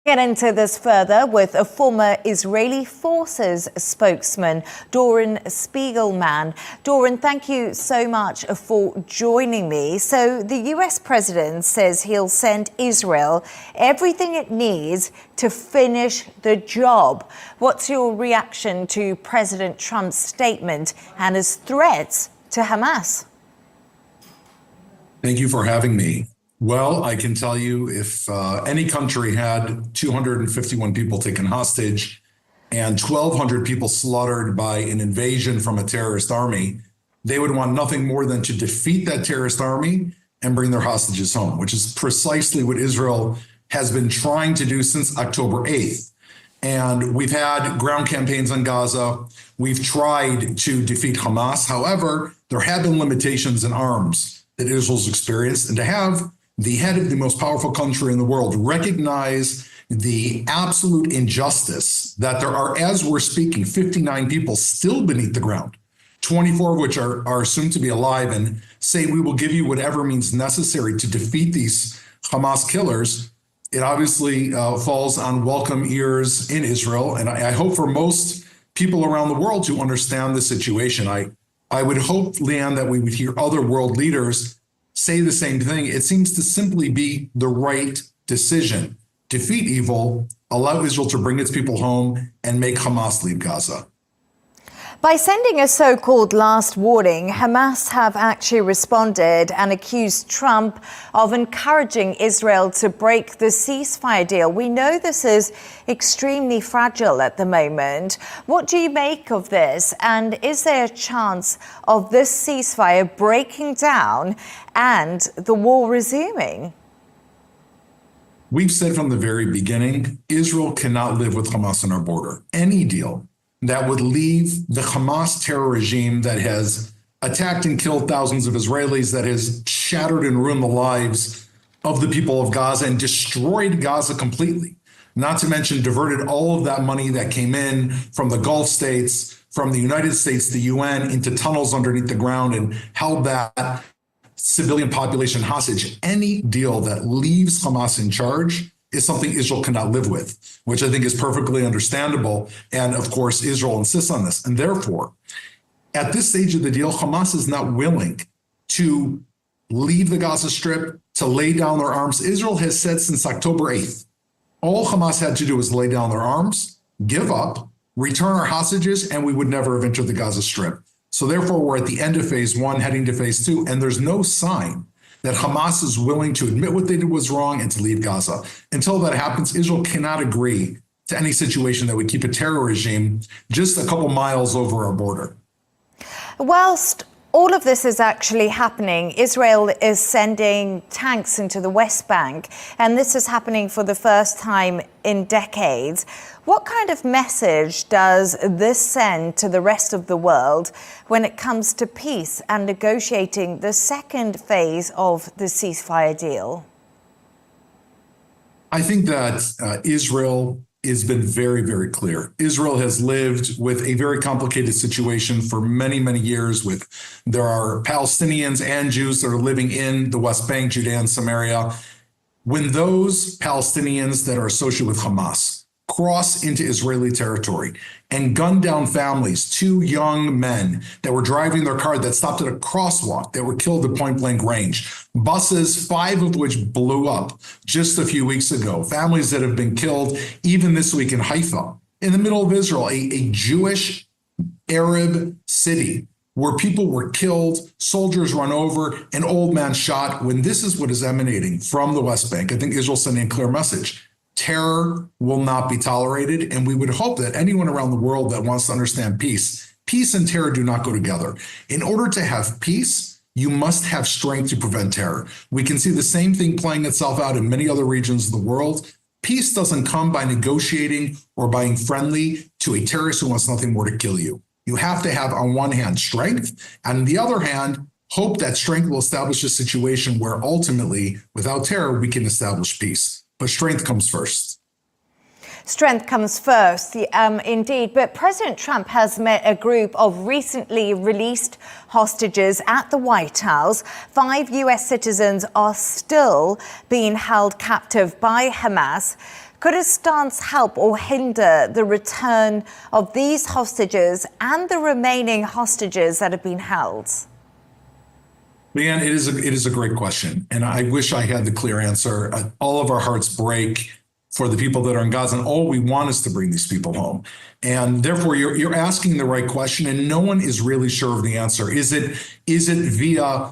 Get into this further with a former Israeli forces spokesman, Doron Spiegelman. Doron, thank you so much for joining me. So the US president says he'll send Israel everything it needs to finish the job. What's your reaction to President Trump's statement and his threats to Hamas? Thank you for having me. Well, I can tell you if any country had 251 people taken hostage and 1,200 people slaughtered by an invasion from a terrorist army, they would want nothing more than to defeat that terrorist army and bring their hostages home, which is precisely what Israel has been trying to do since October 8th. And we've had ground campaigns on Gaza. We've tried to defeat Hamas. However, there have been limitations in arms that Israel's experienced, and to have the head of the most powerful country in the world recognize the absolute injustice that there are, as we're speaking, 59 people still beneath the ground, 24 of which are assumed to be alive, and say we will give you whatever means necessary to defeat these Hamas killers. It obviously falls on welcome ears in Israel. And I hope for most people around the world to understand the situation. I would hope, Leanne, that we would hear other world leaders say the same thing. It seems to simply be the right decision. Defeat evil, allow Israel to bring its people home, and make Hamas leave Gaza. By sending a so-called last warning, Hamas have actually responded and accused Trump of encouraging Israel to break the ceasefire deal. We know this is extremely fragile at the moment. What do you make of this? And is there a chance of this ceasefire breaking down and the war resuming? We've said from the very beginning, Israel cannot live with Hamas on our border. Any deal that would leave the Hamas terror regime that has attacked and killed thousands of Israelis, that has shattered and ruined the lives of the people of Gaza and destroyed Gaza completely. Not to mention diverted all of that money that came in from the Gulf states, from the United States, the UN, into tunnels underneath the ground and held that civilian population hostage. Any deal that leaves Hamas in charge is something Israel cannot live with, which I think is perfectly understandable. And of course, Israel insists on this. And therefore, at this stage of the deal, Hamas is not willing to leave the Gaza Strip, to lay down their arms. Israel has said since October 8th, all Hamas had to do was lay down their arms, give up, return our hostages, and we would never have entered the Gaza Strip. So therefore, we're at the end of phase one, heading to phase two, and there's no sign that Hamas is willing to admit what they did was wrong and to leave Gaza. Until that happens, Israel cannot agree to any situation that would keep a terror regime just a couple miles over our border. Whilst all of this is actually happening, Israel is sending tanks into the West Bank, and this is happening for the first time in decades. What kind of message does this send to the rest of the world when it comes to peace and negotiating the second phase of the ceasefire deal? I think that Israel has been very, very clear. Israel has lived with a very complicated situation for many, many years. There are Palestinians and Jews that are living in the West Bank, Judea and Samaria. When those Palestinians that are associated with Hamas cross into Israeli territory and gun down families, two young men that were driving their car that stopped at a crosswalk that were killed at point blank range, buses, 5 of which blew up just a few weeks ago, families that have been killed even this week in Haifa, in the middle of Israel, a Jewish Arab city where people were killed, soldiers run over, an old man shot. When this is what is emanating from the West Bank, I think Israel's sending a clear message. Terror will not be tolerated, and we would hope that anyone around the world that wants to understand peace and terror do not go together. In order to have peace, you must have strength to prevent terror. We can see the same thing playing itself out in many other regions of the world. Peace doesn't come by negotiating or being friendly to a terrorist who wants nothing more to kill you. You have to have, on one hand, strength, and on the other hand, hope that strength will establish a situation where ultimately, without terror, we can establish peace. But strength comes first. Strength comes first, indeed. But President Trump has met a group of recently released hostages at the White House. 5 U.S. citizens are still being held captive by Hamas. Could a stance help or hinder the return of these hostages and the remaining hostages that have been held? Leanne, it is a great question, and I wish I had the clear answer. All of our hearts break for the people that are in Gaza, and all we want is to bring these people home. And therefore, you're asking the right question, and no one is really sure of the answer. Is it via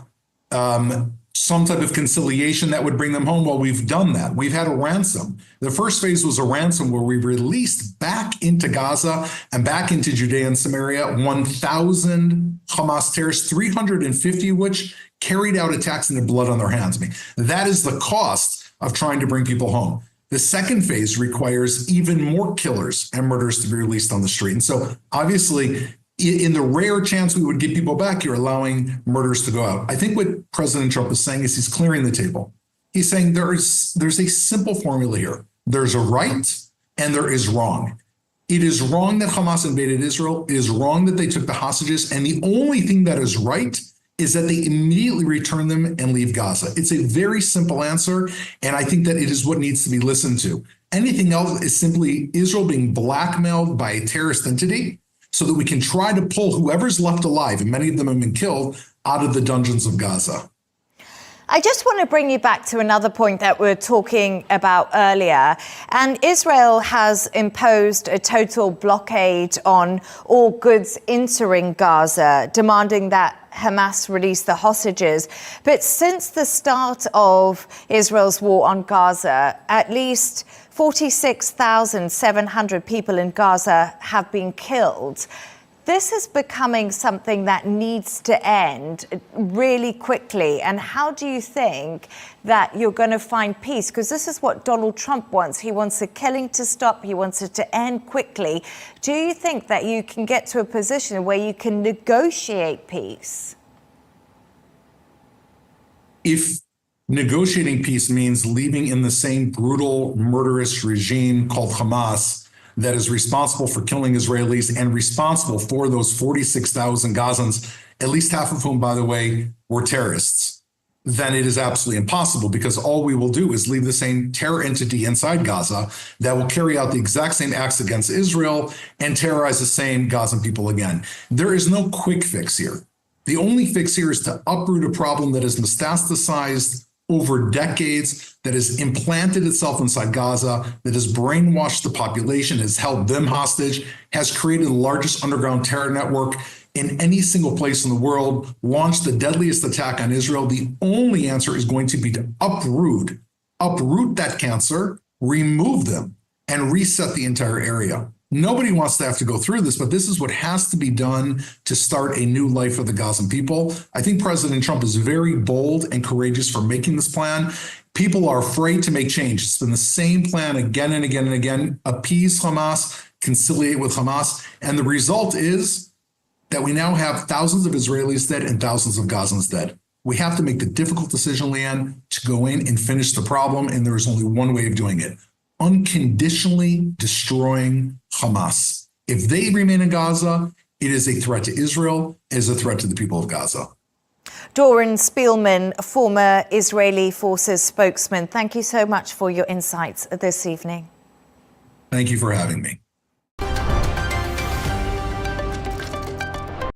some type of conciliation that would bring them home? Well, we've done that. We've had a ransom. The first phase was a ransom where we released back into Gaza and back into Judea and Samaria 1,000 Hamas terrorists, 350 of which carried out attacks in their blood on their hands. I mean, that is the cost of trying to bring people home. The second phase requires even more killers and murderers to be released on the street. And so obviously, in the rare chance we would get people back, you're allowing murderers to go out. I think what President Trump is saying is he's clearing the table. He's saying there's a simple formula here. There's a right and there is wrong. It is wrong that Hamas invaded Israel. It is wrong that they took the hostages. And the only thing that is right is that they immediately return them and leave Gaza. It's a very simple answer, and I think that it is what needs to be listened to. Anything else is simply Israel being blackmailed by a terrorist entity so that we can try to pull whoever's left alive, and many of them have been killed, out of the dungeons of Gaza. I just want to bring you back to another point that we were talking about earlier. And Israel has imposed a total blockade on all goods entering Gaza, demanding that Hamas release the hostages. But since the start of Israel's war on Gaza, at least 46,700 people in Gaza have been killed. This is becoming something that needs to end really quickly. And how do you think that you're going to find peace? Because this is what Donald Trump wants. He wants the killing to stop. He wants it to end quickly. Do you think that you can get to a position where you can negotiate peace? If negotiating peace means leaving in the same brutal, murderous regime called Hamas, that is responsible for killing Israelis and responsible for those 46,000 Gazans, at least half of whom, by the way, were terrorists, then it is absolutely impossible, because all we will do is leave the same terror entity inside Gaza that will carry out the exact same acts against Israel and terrorize the same Gazan people again. There is no quick fix here. The only fix here is to uproot a problem that has metastasized over decades, that has implanted itself inside Gaza, that has brainwashed the population, has held them hostage, has created the largest underground terror network in any single place in the world, launched the deadliest attack on Israel. The only answer is going to be to uproot that cancer, remove them, and reset the entire area. Nobody wants to have to go through this, but this is what has to be done to start a new life for the Gazan people. I think President Trump is very bold and courageous for making this plan. People are afraid to make change. It's been the same plan again and again and again: appease Hamas, conciliate with Hamas. And the result is that we now have thousands of Israelis dead and thousands of Gazans dead. We have to make the difficult decision, Leanne, to go in and finish the problem. And there is only one way of doing it: unconditionally destroying Hamas. If they remain in Gaza, it is a threat to Israel, it is a threat to the people of Gaza. Doron Spielman, former Israeli forces spokesman, thank you so much for your insights this evening. Thank you for having me.